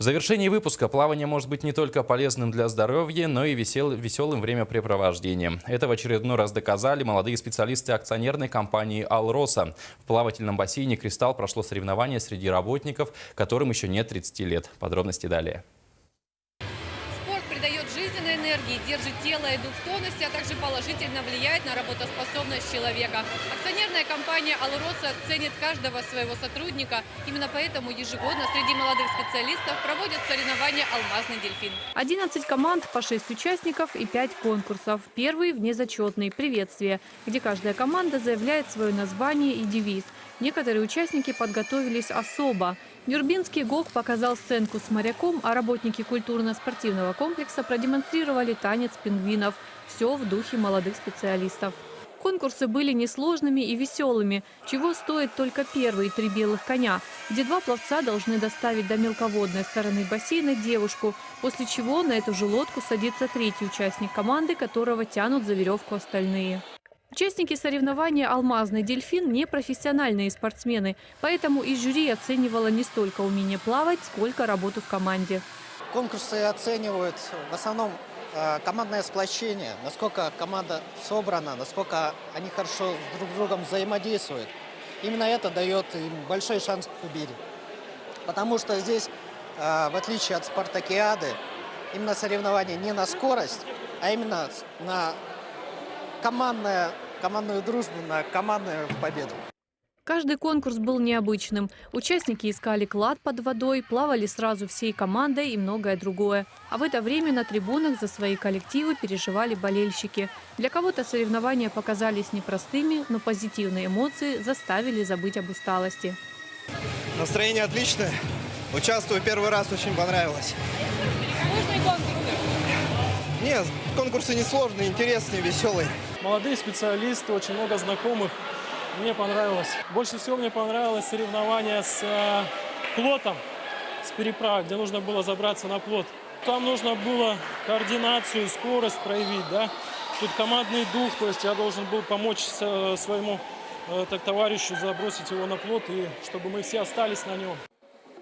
В завершении выпуска плавание может быть не только полезным для здоровья, но и веселым времяпрепровождением. Это в очередной раз доказали молодые специалисты акционерной компании «Алроса». В плавательном бассейне «Кристалл» прошло соревнование среди работников, которым еще нет 30 лет. Подробности далее. Спорт придает жизненной энергии, держит тело и дух в тонусе, а также положительно влияет на работоспособность человека. Акционерная компания «Алроса» ценит каждого своего сотрудника. Именно поэтому ежегодно среди молодых специалистов проводят соревнования «Алмазный дельфин». 11 команд, по 6 участников и 5 конкурсов. Первый – внезачетный «Приветствие», где каждая команда заявляет свое название и девиз. Некоторые участники подготовились особо. Нюрбинский ГОК показал сценку с моряком, а работники культурно-спортивного комплекса продемонстрировали танец пингвинов. Все в духе молодых специалистов. Конкурсы были несложными и веселыми, чего стоит только первые 3 белых коня, где 2 пловца должны доставить до мелководной стороны бассейна девушку, после чего на эту же лодку садится 3-й участник команды, которого тянут за веревку остальные. Участники соревнования «Алмазный дельфин» – не профессиональные спортсмены, поэтому и жюри оценивало не столько умение плавать, сколько работу в команде. Конкурсы оценивают в основном командное сплочение, насколько команда собрана, насколько они хорошо друг с другом взаимодействуют. Именно это дает им большой шанс к победе. Потому что здесь, в отличие от спартакиады, именно соревнования не на скорость, а именно на командную дружбу, на командную победу. Каждый конкурс был необычным. Участники искали клад под водой, плавали сразу всей командой и многое другое. А в это время на трибунах за свои коллективы переживали болельщики. Для кого-то соревнования показались непростыми, но позитивные эмоции заставили забыть об усталости. Настроение отличное. Участвую первый раз, очень понравилось. Сложные конкурсы? Нет, конкурсы не сложные, интересные, веселые. Молодые специалисты, очень много знакомых. Мне понравилось. Больше всего мне понравилось соревнование с плотом, с переправой, где нужно было забраться на плот. Там нужно было координацию, скорость проявить, да. Тут командный дух, то есть я должен был помочь своему товарищу забросить его на плот, и чтобы мы все остались на нем.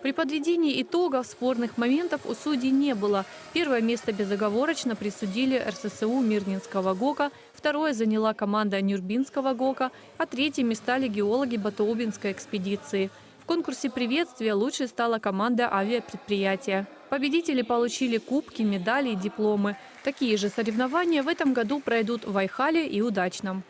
При подведении итогов спорных моментов у судей не было. Первое место безоговорочно присудили РССУ Мирнинского ГОКа, второе заняла команда Нюрбинского ГОКа, а третьими стали геологи Батоубинской экспедиции. В конкурсе приветствия лучшей стала команда авиапредприятия. Победители получили кубки, медали и дипломы. Такие же соревнования в этом году пройдут в Айхале и Удачном.